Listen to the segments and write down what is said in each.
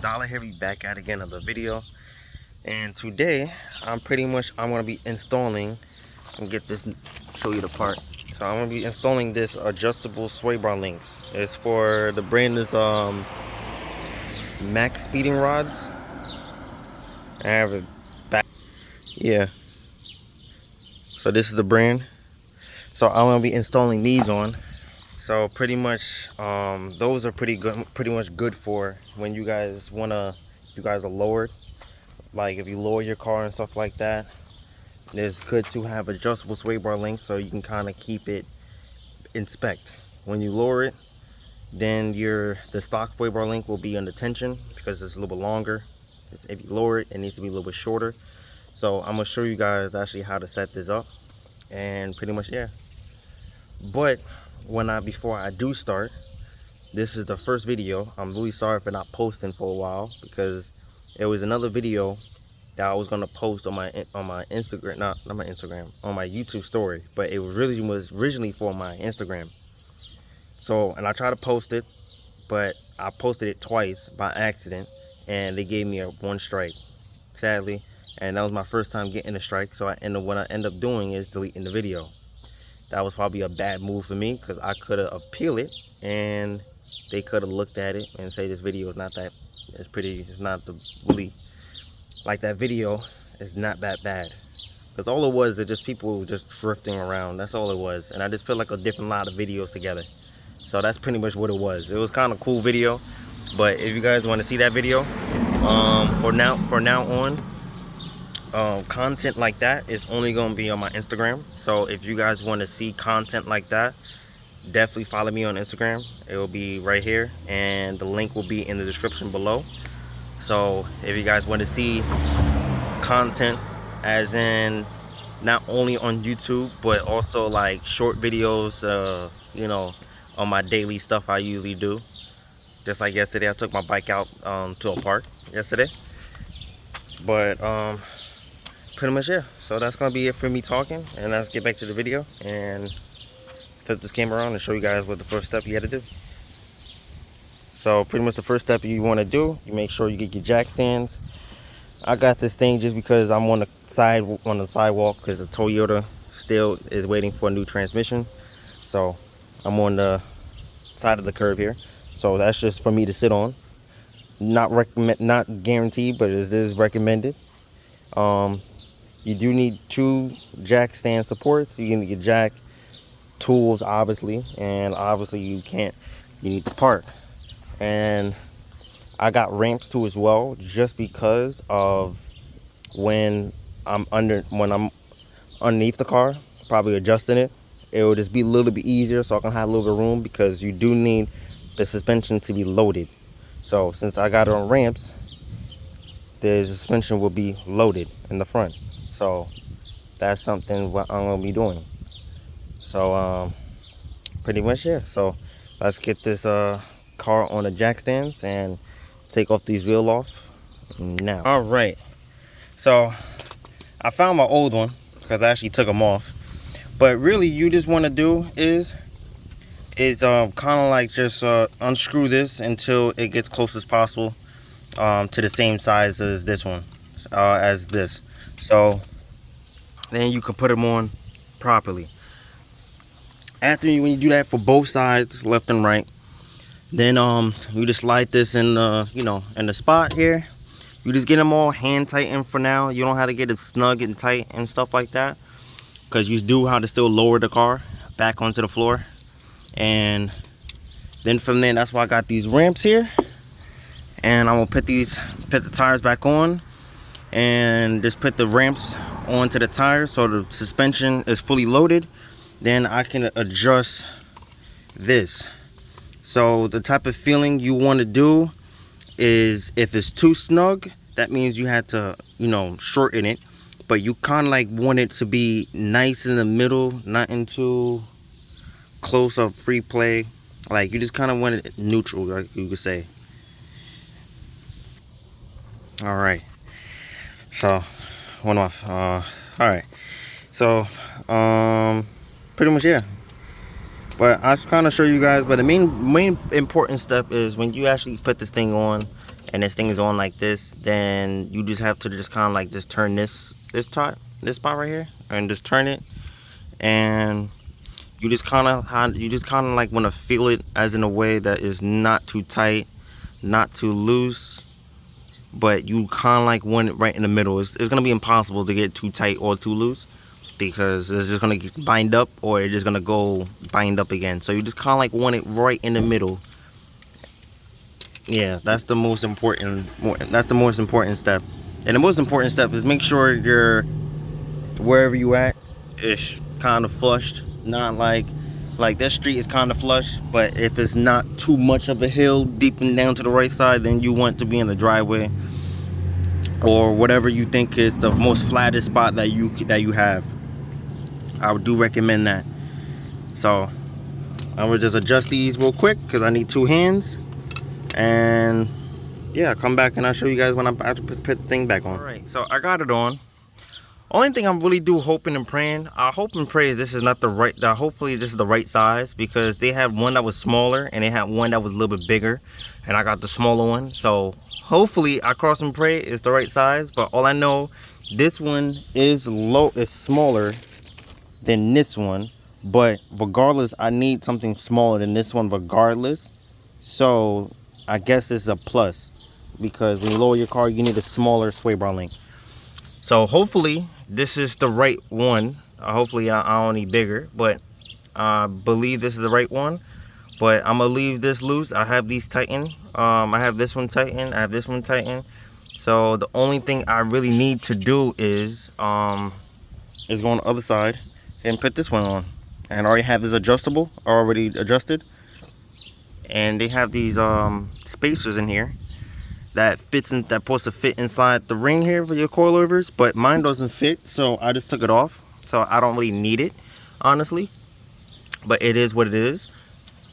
Dollar Heavy back at again another video, and today I'm gonna be installing and get this, show you the part. So I'm gonna be installing this adjustable sway bar links. It's for the brand is Max speeding rods. I have it back, yeah. So this is the brand. So I'm gonna be installing these on. So pretty much those are pretty much good for when you guys are lowered, like if you lower your car and stuff like that. It's good to have adjustable sway bar links so you can kind of keep it in spec. When you lower it, then the stock sway bar link will be under tension because it's a little bit longer. If you lower it, it needs to be a little bit shorter. So I'm gonna show you guys actually how to set this up, and pretty much, yeah. But before I do start, this is the first video. I'm really sorry for not posting for a while, because it was another video that I was gonna post on my Instagram, not my Instagram, on my YouTube story, but it was originally for my Instagram. So, and I tried to post it, but I posted it twice by accident, and they gave me one strike, sadly, and that was my first time getting a strike. So what I end up doing is deleting the video. That was probably a bad move for me, because I could have appealed it and they could have looked at it and say this video is not that, that video is not that bad. Because all it was is just people just drifting around. That's all it was. And I just put like a different lot of videos together. So that's pretty much what it was. It was kind of cool video. But if you guys want to see that video, from now on, content like that is only going to be on my Instagram. So if you guys want to see content like that, definitely follow me on Instagram. It will be right here, and the link will be in the description below. So if you guys want to see content, as in not only on YouTube but also like short videos, on my daily stuff I usually do. Just like yesterday, I took my bike out to a park yesterday. But pretty much, yeah. So that's gonna be it for me talking, and let's get back to the video and flip this camera on and show you guys what the first step you got to do. So pretty much the first step you want to do, you make sure you get your jack stands. I got this thing just because I'm on the sidewalk, because the Toyota still is waiting for a new transmission. So I'm on the side of the curb here. So that's just for me to sit on. Not guaranteed, but it is recommended. You do need 2 jack stand supports. You need your jack, tools, obviously, and obviously you need the part. And I got ramps too as well, just because of when I'm underneath the car, probably adjusting it, it will just be a little bit easier, so I can have a little bit of room, because you do need the suspension to be loaded. So since I got it on ramps, the suspension will be loaded in the front. So that's something what I'm gonna be doing. So pretty much, yeah. So let's get this car on the jack stands and take off these wheels off now. All right, so I found my old one because I actually took them off. But really, you just want to do is kind of like just unscrew this until it gets close as possible to the same size as this one, so then you can put them on properly. When you do that for both sides, left and right, then you just slide this in the spot here. You just get them all hand tightened for now. You don't have to get it snug and tight and stuff like that, because you do have to still lower the car back onto the floor. And then from there, that's why I got these ramps here, and I'm gonna put the tires back on, and just put the ramps onto the tires so the suspension is fully loaded. Then I can adjust this. So the type of feeling you want to do is, if it's too snug, that means you had to shorten it, but you kind of like want it to be nice in the middle, not into close up free play. Like, you just kind of want it neutral, like you could say. All right, so all right, so pretty much, yeah. But I was kind of show you guys, but the main important step is when you actually put this thing on and this thing is on like this, then you just have to just kind of like just turn this spot right here, and just turn it, and you just kind of like want to feel it as in a way that is not too tight, not too loose, but you kind of like want it right in the middle. It's gonna be impossible to get too tight or too loose, because it's just gonna bind up, or it's just gonna go bind up again. So you just kind of like want it right in the middle. Yeah, that's the most important step. And the most important step is make sure you're, wherever you at, is kind of flushed. Not like this street is kind of flush, but if it's not too much of a hill deep and down to the right side, then you want to be in the driveway, or whatever you think is the most flattest spot that you have. I do recommend that. So I will just adjust these real quick because I need 2 hands, and yeah, I'll come back and I'll show you guys when I'm about to put the thing back on. All right, so I got it on. Only thing I'm really hoping and praying, I hope and pray this is not the right, hopefully this is the right size, because they had one that was smaller and they had one that was a little bit bigger, and I got the smaller one. So hopefully, I cross and pray it's the right size. But all I know, this one is smaller than this one, but regardless, I need something smaller than this one regardless. So I guess it's a plus, because when you lower your car, you need a smaller sway bar link. So hopefully this is the right one. Hopefully I don't need bigger, but I believe this is the right one. But I'm gonna leave this loose. I have these tightened. I have this one tightened. I have this one tightened. So the only thing I really need to do is go on the other side and put this one on. And I already have this adjustable, already adjusted. And they have these spacers in here that's supposed to fit inside the ring here for your coilovers, but mine doesn't fit, so I just took it off. So I don't really need it, honestly, but it is what it is.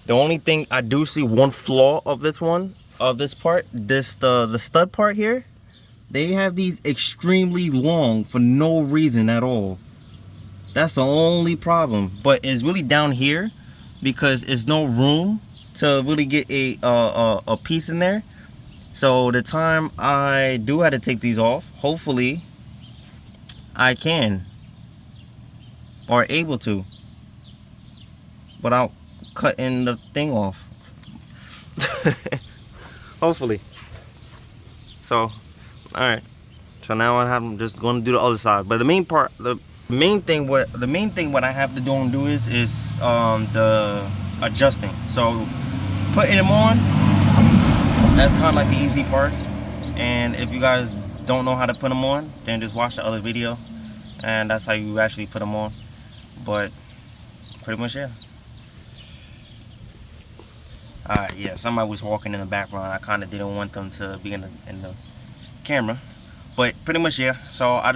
The only thing I do see one flaw of this part, the stud part here, they have these extremely long for no reason at all. That's the only problem. But it's really down here, because there's no room to really get a piece in there. So the time I do have to take these off, hopefully I can, or able to, without cutting the thing off. Hopefully. So all right, so now I'm just going to do the other side. But the main thing what I have to do is the adjusting. So putting them on, that's kind of like the easy part. And if you guys don't know how to put them on, then just watch the other video, and that's how you actually put them on. But pretty much, yeah. Alright, yeah, somebody was walking in the background. I kind of didn't want them to be in the camera, but pretty much, yeah. So I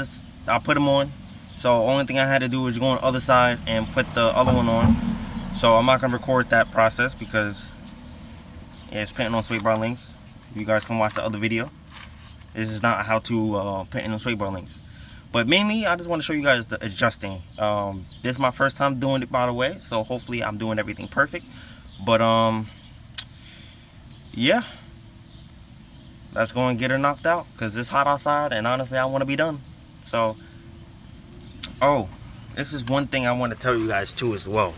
put them on. So only thing I had to do was go on the other side and put the other one on. So I'm not gonna record that process, because yeah, it's putting on sway bar links. You guys can watch the other video. This is not how to put in sway bar links. But mainly, I just want to show you guys the adjusting. This is my first time doing it, by the way. So hopefully I'm doing everything perfect. But yeah, let's go and get her knocked out, because it's hot outside, and honestly, I want to be done. So, oh, this is one thing I want to tell you guys too as well.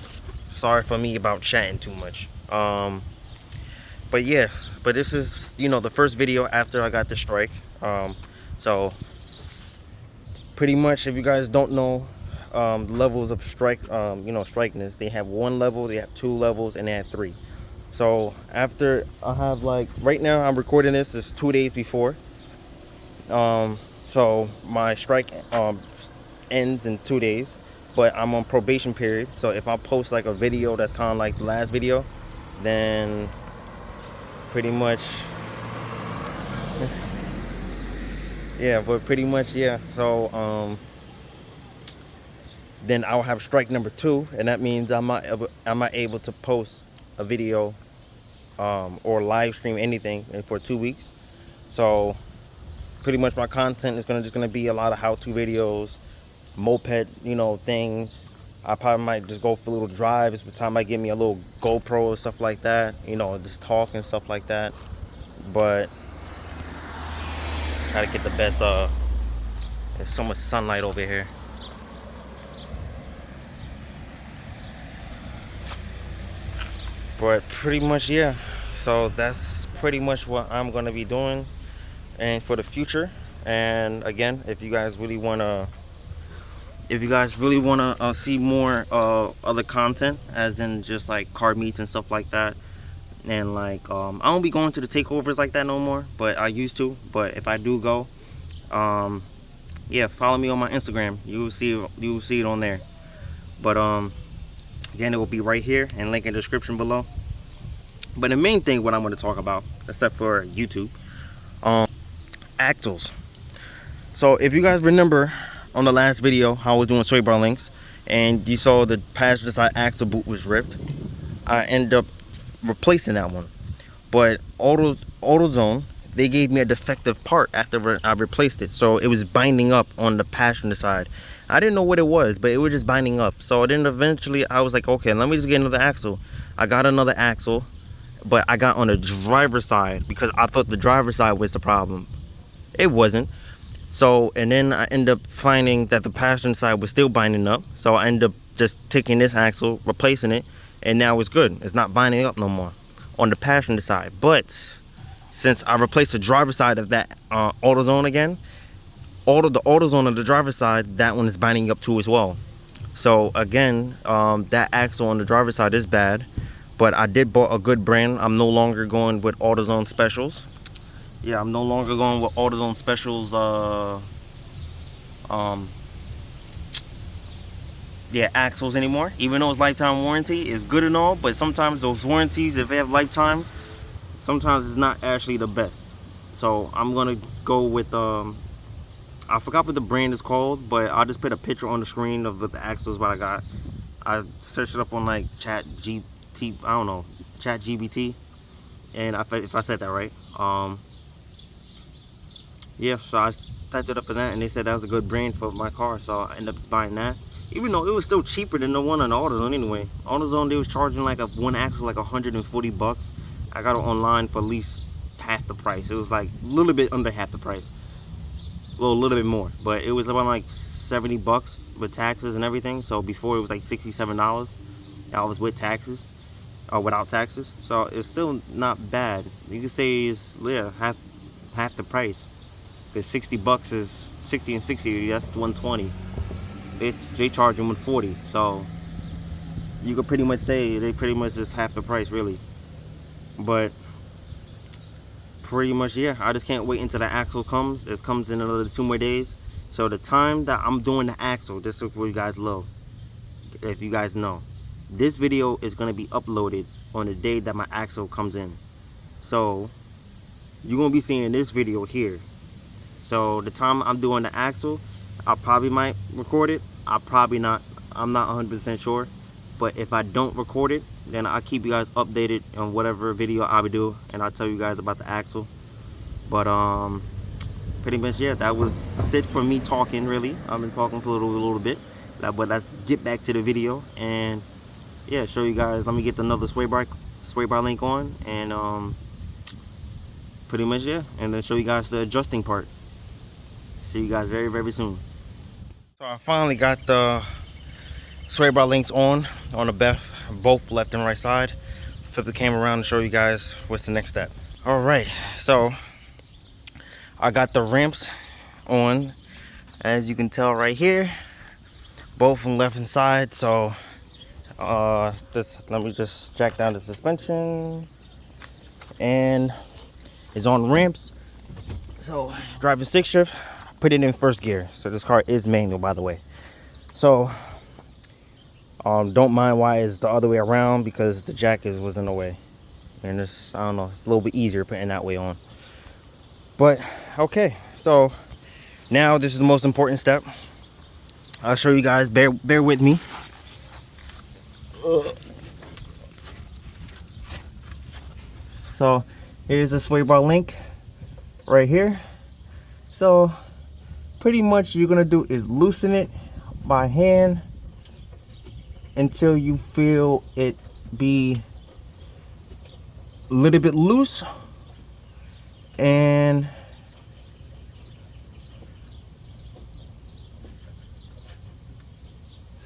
Sorry for me about chatting too much. But yeah, but this is, you know, the first video after I got the strike. So pretty much, if you guys don't know levels of strike, you know, strikeness, they have 1 level, they have 2 levels, and they have 3. So after I have, like, right now I'm recording this is 2 days before. So my strike ends in 2 days, but I'm on probation period. So if I post like a video that's kind of like the last video, then pretty much yeah, but pretty much, yeah. So then I'll have strike number 2, and that means I'm not able to post a video or live stream anything for 2 weeks. So pretty much my content is just gonna be a lot of how-to videos, moped, you know, things. I probably might just go for little drives. By the time I get me a little GoPro or stuff like that, you know, just talk and stuff like that. But Try to get the best. There's so much sunlight over here. But pretty much, yeah. So that's pretty much what I'm gonna be doing, and for the future. And again, if you guys really wanna see more other content, as in just like car meets and stuff like that, and like I don't be going to the takeovers like that no more, but I used to. But if I do go, yeah, follow me on my Instagram. You will see it on there. But again, it will be right here and link in the description below. But the main thing what I'm going to talk about, except for YouTube, axles. So if you guys remember on the last video how I was doing sway bar links, and you saw the passenger side axle boot was ripped, I ended up replacing that one. But AutoZone, they gave me a defective part after I replaced it, so it was binding up on the passenger side. I didn't know what it was, but it was just binding up. So then eventually I was like, okay, let me just get another axle. I got another axle, but I got on the driver's side because I thought the driver's side was the problem. It wasn't. So, and then I ended up finding that the passenger side was still binding up. So I ended up just taking this axle, replacing it, and now it's good. It's not binding up no more on the passenger side. But since I replaced the driver's side of that AutoZone again, the AutoZone on the driver's side, that one is binding up too as well. So again, that axle on the driver's side is bad, but I did bought a good brand. I'm no longer going with AutoZone specials. Yeah, I'm no longer going with AutoZone specials. Yeah, axles anymore. Even though it's lifetime warranty, it's good and all, but sometimes those warranties, if they have lifetime, sometimes it's not actually the best. So I'm gonna go with I forgot what the brand is called, but I'll just put a picture on the screen of the axles what I got. I searched it up on like Chat GBT, and if I said that right. Yeah, so I typed it up in that, and they said that was a good brand for my car, so I ended up buying that. Even though it was still cheaper than the one on AutoZone anyway. AutoZone, they was charging like one axle like 140 bucks. I got it online for at least half the price. It was like a little bit under half the price. Well, a little bit more, but it was about like 70 bucks with taxes and everything. So before it was like $67. That was with taxes, or without taxes. So it's still not bad. You can say it's, yeah, half the price. Because 60 bucks is 60 and 60, that's 120. They charge them 140, so you could pretty much say they pretty much is half the price, really. But pretty much, yeah, I just can't wait until the axle comes. It comes in another 2 more days. So the time that I'm doing the axle, just so for you guys know, if you guys know, this video is going to be uploaded on the day that my axle comes in. So you're going to be seeing this video here. So the time I'm doing the axle, I probably might record it. I probably not. I'm not 100% sure. But if I don't record it, then I'll keep you guys updated on whatever video I would do, and I'll tell you guys about the axle. But pretty much, yeah, that was it for me talking, really. I've been talking for a little bit. But let's get back to the video and, yeah, show you guys. Let me get another sway bar link on, and pretty much, yeah, and then show you guys the adjusting part. See you guys very, very soon. So I finally got the sway bar links on the both left and right side. Flip the camera around and show you guys what's the next step. All right, so I got the ramps on, as you can tell right here, both from left and side. So let me just jack down the suspension, and it's on ramps. So driving 6 shift, put it in first gear. So this car is manual, by the way. So don't mind why it's the other way around, because the jack was in the way, and this, I don't know, it's a little bit easier putting that way on. But okay, so now this is the most important step. I'll show you guys. Bear with me. So here's the sway bar link right here. So pretty much you're gonna do is loosen it by hand until you feel it be a little bit loose, and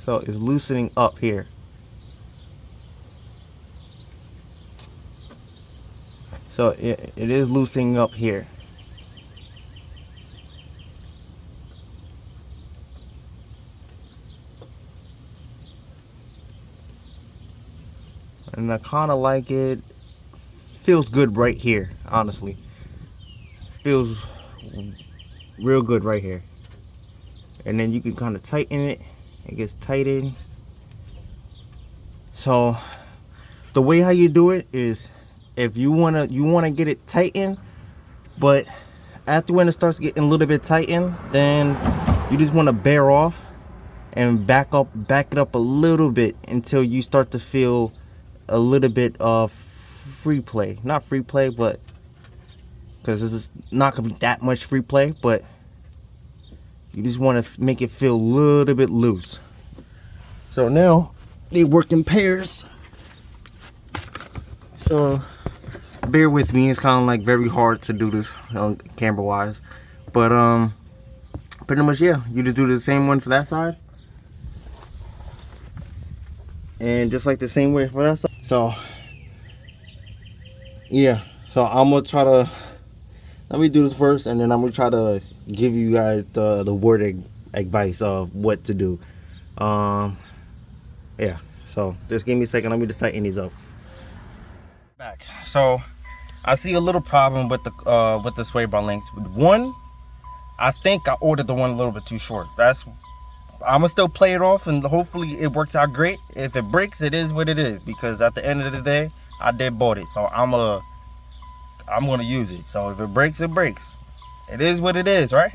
So it's loosening up here. So it is loosening up here. And I kind of like it. Feels good right here, honestly. Feels real good right here. And then you can kind of tighten it. It gets tightened. So the way how you do it is, if you wanna get it tightened, but after when it starts getting a little bit tightened, then you just want to bear off and back it up a little bit until you start to feel a little bit of free play. Not free play, but because this is not gonna be that much free play, but you just want to make it feel a little bit loose. So now they work in pairs. So bear with me, it's kind of like very hard to do this camera wise, but pretty much, yeah, you just do the same one for that side and just like the same way for that side. So yeah, so I'm gonna try to, let me do this first, and then I'm gonna try to give you guys the word advice of what to do. Yeah, so just give me a second, let me just tighten these up. Back. So I see a little problem with the sway bar lengths. One, I think I ordered the one a little bit too short. I'm gonna still play it off, and hopefully it works out great. If it breaks, it is what it is, because at the end of the day, I did bought it, so I'm gonna use it. So if it breaks, it breaks. It is what it is, right?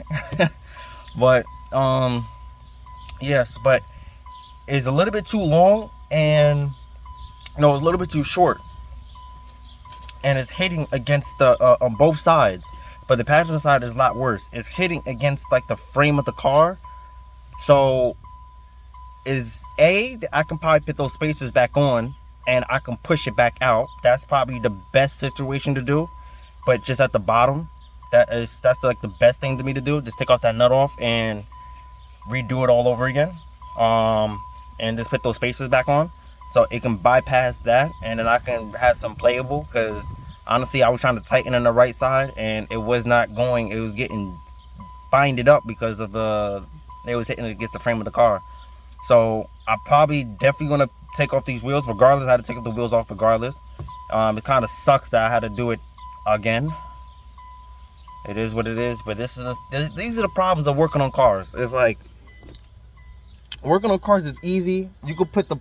But yes, but it's a little bit too long, and no, it's a little bit too short, and it's hitting against the on both sides. But the passenger side is a lot worse. It's hitting against like the frame of the car. So I can probably put those spacers back on and I can push it back out. That's probably the best situation to do. But just at the bottom, that's like the best thing to me to do. Just take off that nut off and redo it all over again. And just put those spacers back on, so it can bypass that, and then I can have some playable, because honestly I was trying to tighten on the right side and it was not going. It was getting binded up because of it was hitting against the frame of the car. So I'm probably definitely gonna take off these wheels regardless. I had to take the wheels off regardless. It kind of sucks that I had to do it again. It is what it is, but these are the problems of working on cars. It's like, working on cars is easy. You can put the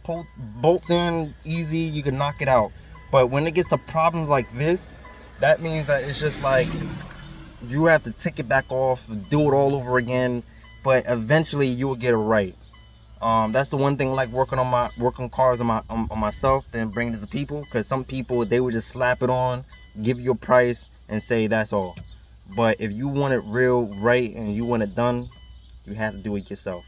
bolts in easy, you can knock it out. But when it gets to problems like this, that means that it's just like you have to take it back off, do it all over again. But eventually you will get it right. That's the one thing, like working on cars on myself, then bring it to people, because some people, they would just slap it on, give you a price, and say that's all. But if you want it real right and you want it done, you have to do it yourself.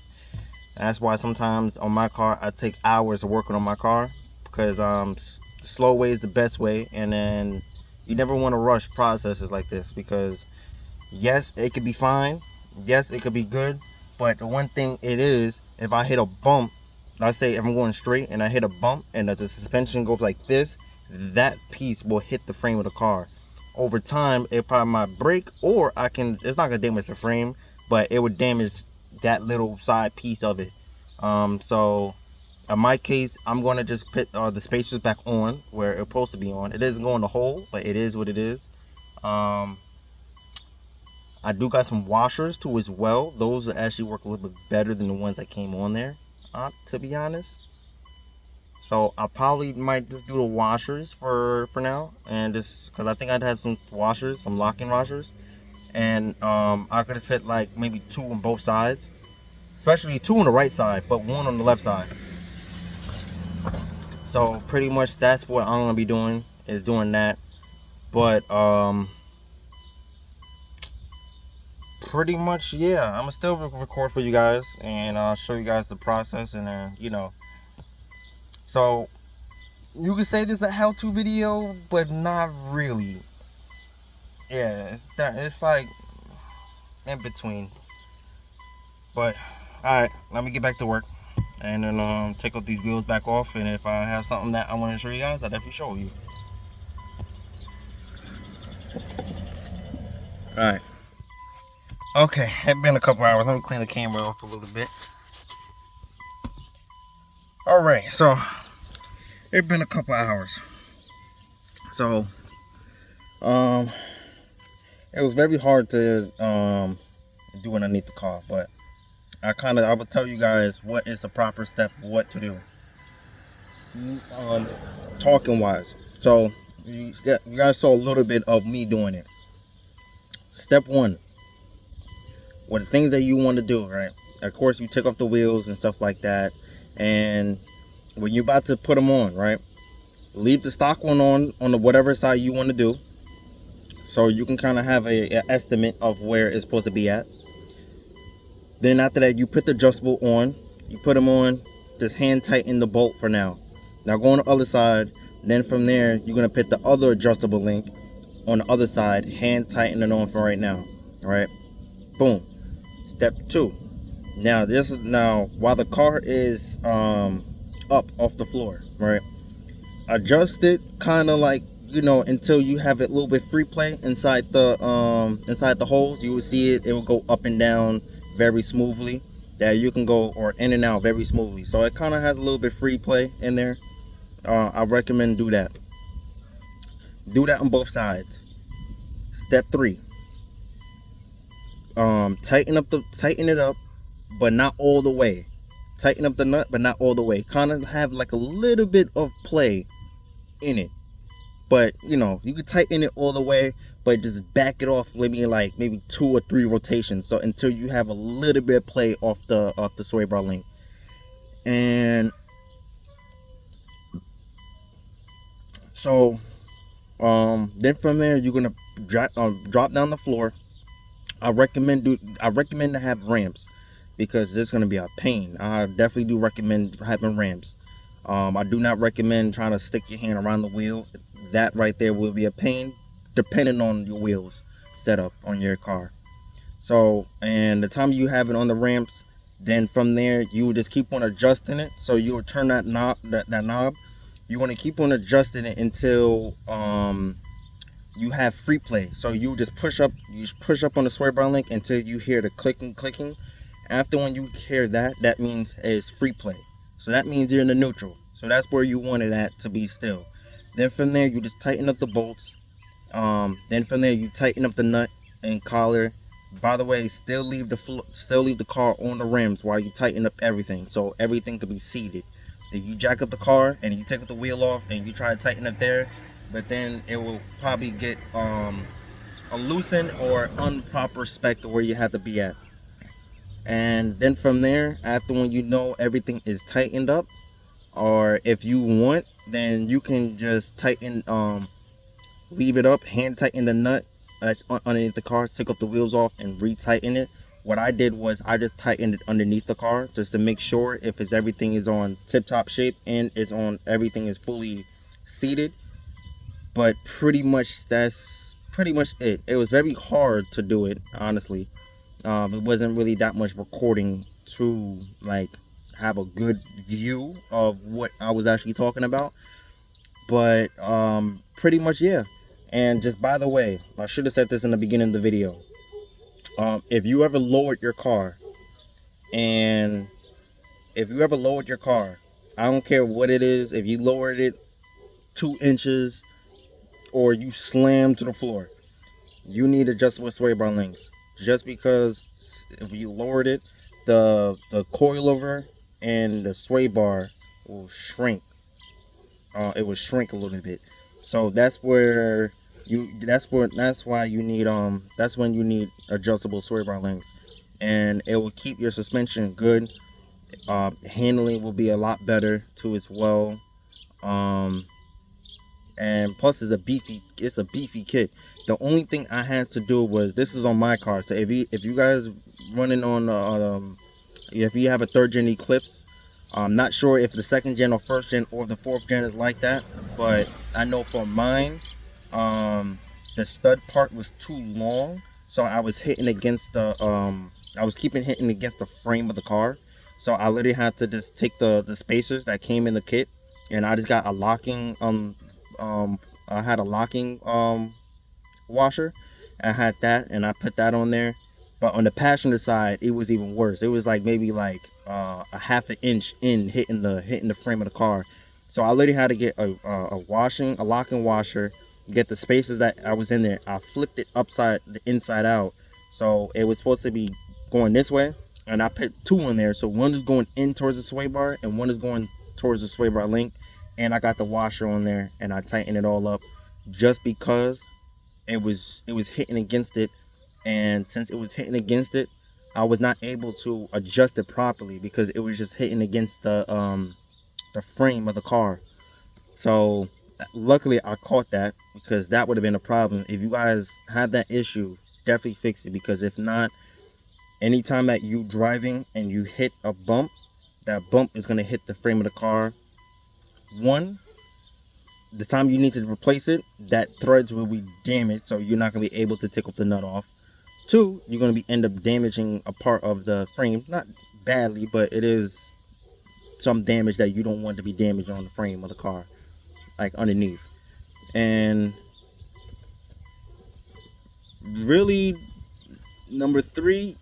And that's why sometimes on my car I take hours of working on my car, because the slow way is the best way. And then you never want to rush processes like this, because yes, it could be fine, yes, it could be good, but the one thing it is, if I hit a bump, let's say if I'm going straight and I hit a bump and the suspension goes like this, that piece will hit the frame of the car. Over time it probably might break, or it's not gonna damage the frame, but it would damage that little side piece of it. So in my case, I'm going to just put the spacers back on where it's supposed to be on. It isn't going to hold, but it is what it is. I do got some washers too as well. Those actually work a little bit better than the ones that came on there, to be honest. So I probably might just do the washers for now, and just because I think I'd have some washers, some locking washers, and I could just put like maybe 2 on both sides, especially 2 on the right side, but 1 on the left side. So pretty much that's what I'm gonna be doing, is doing that. But pretty much, yeah, I'm gonna still record for you guys, and I'll show you guys the process, and then so you could say this is a how-to video, but not really. Yeah, it's like in between. But all right, let me get back to work. and then take out these wheels back off, and if I have something that I want to show you guys, I'll definitely show you. Alright. Okay, it's been a couple hours. Let me clean the camera off a little bit. Alright, so it's been a couple hours. So it was very hard to do underneath the car, but I will tell you guys what is the proper step, what to do. Talking wise. So you guys saw a little bit of me doing it. Step one, what the things that you want to do, right? Of course, you take off the wheels and stuff like that, and when you're about to put them on, right, leave the stock one on the whatever side you want to do, so you can kind of have a estimate of where it's supposed to be at. Then after that, you put the adjustable on, you put them on, just hand tighten the bolt for now. Now go on the other side, then from there you're gonna put the other adjustable link on the other side, hand tighten it on for right now. All right, boom. Step two. Now while the car is up off the floor, right, adjust it kind of like, you know, until you have it a little bit free play inside the holes. You will see it will go up and down very smoothly, that you can go or in and out very smoothly. So it kind of has a little bit free play in there. I recommend do that on both sides. Step three, tighten it up, but not all the way. Tighten up the nut, but not all the way. Kind of have like a little bit of play in it, but you know, you could tighten it all the way, but just back it off maybe 2 or 3 rotations, so until you have a little bit of play off the sway bar link. And so then from there you're gonna drop down the floor. I recommend to have ramps, because it's gonna be a pain. I definitely do recommend having ramps. I do not recommend trying to stick your hand around the wheel. That right there will be a pain, depending on your wheels setup on your car. So, and the time you have it on the ramps, then from there you will just keep on adjusting it. So you will turn that knob. You want to keep on adjusting it until you have free play. So you just push up on the sway bar link until you hear the clicking. After when you hear that, that means it's free play. So that means you're in the neutral. So that's where you want it at to be still. Then from there you just tighten up the bolts. Then from there you tighten up the nut and collar. By the way, still leave the car on the rims while you tighten up everything, so everything could be seated. If you jack up the car and you take the wheel off and you try to tighten up there, but then it will probably get a loosened or improper spec to where you have to be at. And then from there, after when you know everything is tightened up, or if you want, then you can just tighten, leave it up, hand tighten the nut that's underneath the car, take up the wheels off and retighten it. What I did was I just tightened it underneath the car just to make sure if everything is on tip-top shape and everything is fully seated. But pretty much that's pretty much it. It was very hard to do it, honestly. It wasn't really that much recording to like have a good view of what I was actually talking about, but pretty much, yeah. And just by the way, I should have said this in the beginning of the video. If you ever lowered your car, I don't care what it is, if you lowered it 2 inches or you slammed to the floor, you need adjustable sway bar links. Just because if you lowered it, the coilover and the sway bar will shrink. It will shrink a little bit. So that's why you need that's when you need adjustable sway bar links, and it will keep your suspension good. Handling will be a lot better too as well. And plus it's a beefy kit. The only thing I had to do was, this is on my car, so if you guys running on if you have a 3rd gen Eclipse, I'm not sure if the 2nd gen or 1st gen or the 4th gen is like that, but I know for mine, the stud part was too long, so I was hitting against the I was keeping hitting against the frame of the car. So I literally had to just take the spacers that came in the kit, and I just got a locking I had a locking washer. I had that, and I put that on there. But on the passenger side, it was even worse. It was like maybe like a half an inch in hitting the frame of the car. So I literally had to get a locking washer, get the spaces that I was in there. I flipped it upside the inside out, so it was supposed to be going this way, and I put two in there. So one is going in towards the sway bar, and one is going towards the sway bar link. And I got the washer on there, and I tightened it all up, just because it was hitting against it. And since it was hitting against it, I was not able to adjust it properly because it was just hitting against the frame of the car. So luckily I caught that, because that would have been a problem. If you guys have that issue, definitely fix it, because if not, anytime that you driving and you hit a bump, that bump is going to hit the frame of the car. One, the time you need to replace it, that threads will be damaged, so you're not going to be able to take off the nut off. Two, you're going to end up damaging a part of the frame. Not badly, but it is some damage that you don't want to be damaged on the frame of the car, like underneath. And really, number three,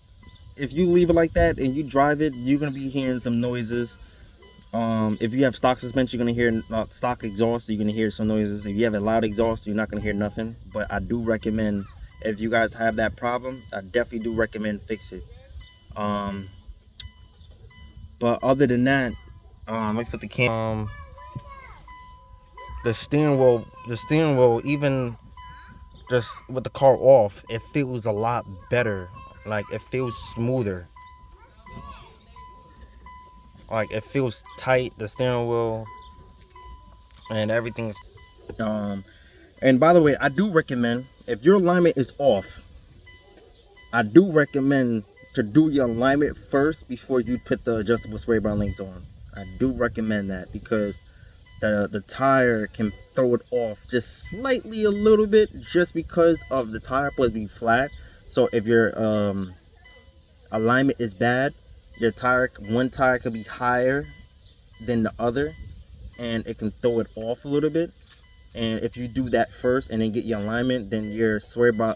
if you leave it like that and you drive it, you're going to be hearing some noises. If you have stock suspension, you're going to hear stock exhaust, you're going to hear some noises. If you have a loud exhaust, you're not going to hear nothing. But I do recommend, if you guys have that problem, I definitely do recommend fix it. But other than that, I put the cam. The steering wheel, even just with the car off, it feels a lot better. Like, it feels smoother. Like, it feels tight, the steering wheel, and everything's. And by the way, I do recommend, if your alignment is off, I do recommend to do your alignment first before you put the adjustable sway bar links on. I do recommend that, because the tire can throw it off just slightly, a little bit, just because of the tire supposed to be flat. So if your alignment is bad, your one tire could be higher than the other, and it can throw it off a little bit. And if you do that first and then get your alignment, then your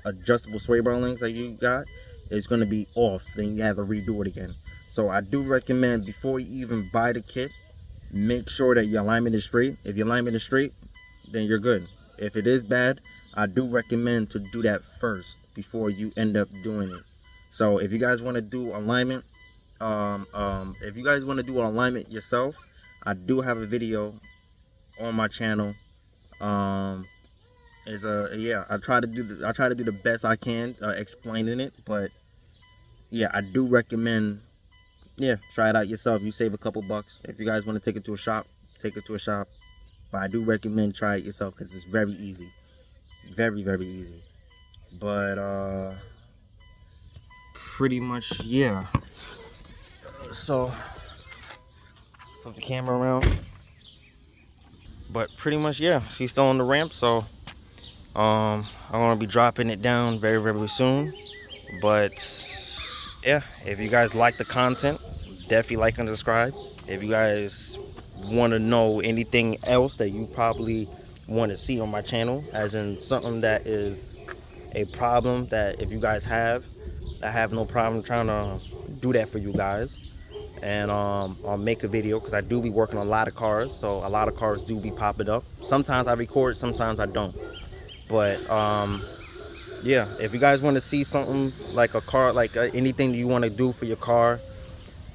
adjustable sway bar links that you got is going to be off. Then you have to redo it again. So I do recommend, before you even buy the kit, make sure that your alignment is straight. If your alignment is straight, then you're good. If it is bad, I do recommend to do that first before you end up doing it. So if you guys want to do alignment, if you guys want to do alignment yourself, I do have a video on my channel. I try to do the best I can explaining it, but yeah, I do recommend, try it out yourself. You save a couple bucks. If you guys want to take it to a shop, take it to a shop. But I do recommend try it yourself, because it's very easy. Very, very easy. But pretty much, yeah. So flip the camera around. But pretty much, yeah, she's still on the ramp, so I'm gonna be dropping it down very, very soon. But yeah, if you guys like the content, definitely like and subscribe. If you guys want to know anything else that you probably want to see on my channel, as in something that is a problem that if you guys have, I have no problem trying to do that for you guys. And I'll make a video, because I do be working on a lot of cars, so a lot of cars do be popping up. Sometimes I record, sometimes I don't. But yeah, if you guys want to see something like a car, like anything you want to do for your car,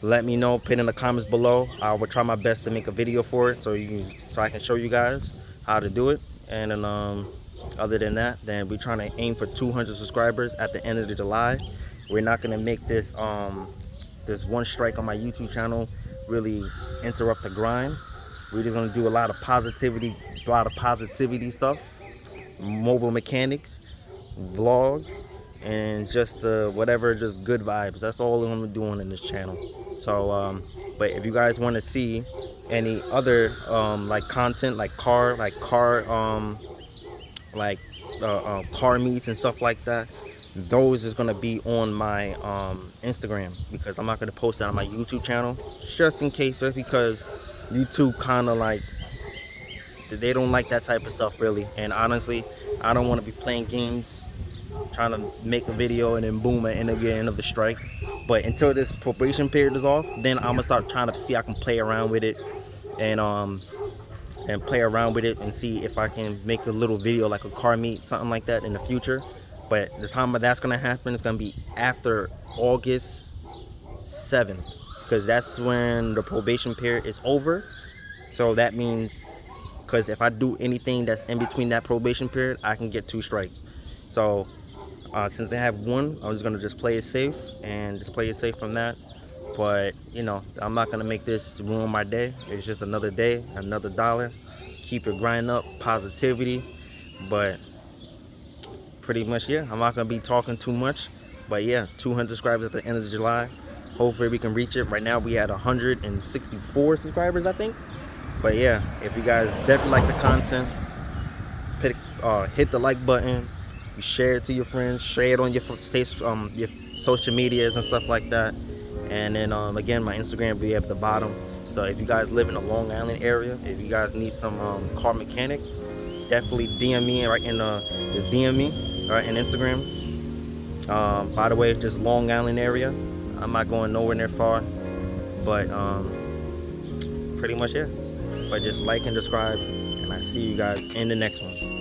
let me know. Put in the comments below. I will try my best to make a video for it, so I can show you guys how to do it. And then other than that, then we're trying to aim for 200 subscribers at the end of July. We're not gonna make this this one strike on my YouTube channel really interrupt the grind. We're just gonna do a lot of positivity stuff, mobile mechanics, vlogs, and just whatever, just good vibes. That's all I'm doing in this channel. So but if you guys want to see any other like content, like car meets and stuff like that, those is gonna be on my Instagram, because I'm not gonna post it on my YouTube channel, just in case, just because YouTube kind of like, they don't like that type of stuff really. And honestly, I don't want to be playing games trying to make a video and then boom, at the end of the strike. But until this probation period is off, then I'm gonna start trying to see how I can play around with it, and play around with it and see if I can make a little video like a car meet, something like that in the future. But the time that's gonna happen is gonna be after August 7th, because that's when the probation period is over. So that means, because if I do anything that's in between that probation period, I can get 2 strikes. So since they have 1, I'm just gonna just play it safe and just play it safe from that. But you know, I'm not gonna make this ruin my day. It's just another day, another dollar. Keep it grinding up, positivity. But pretty much, yeah, I'm not gonna be talking too much. But yeah, 200 subscribers at the end of July. Hopefully we can reach it. Right now we had 164 subscribers, I think. But yeah, if you guys definitely like the content, hit the like button. You share it to your friends, share it on your social medias and stuff like that. And then again, my Instagram will be at the bottom. So if you guys live in the Long Island area, if you guys need some car mechanic, definitely DM me right in just DM me right in Instagram. By the way, just Long Island area. I'm not going nowhere near far, but pretty much, yeah. But just like and subscribe, and I see you guys in the next one.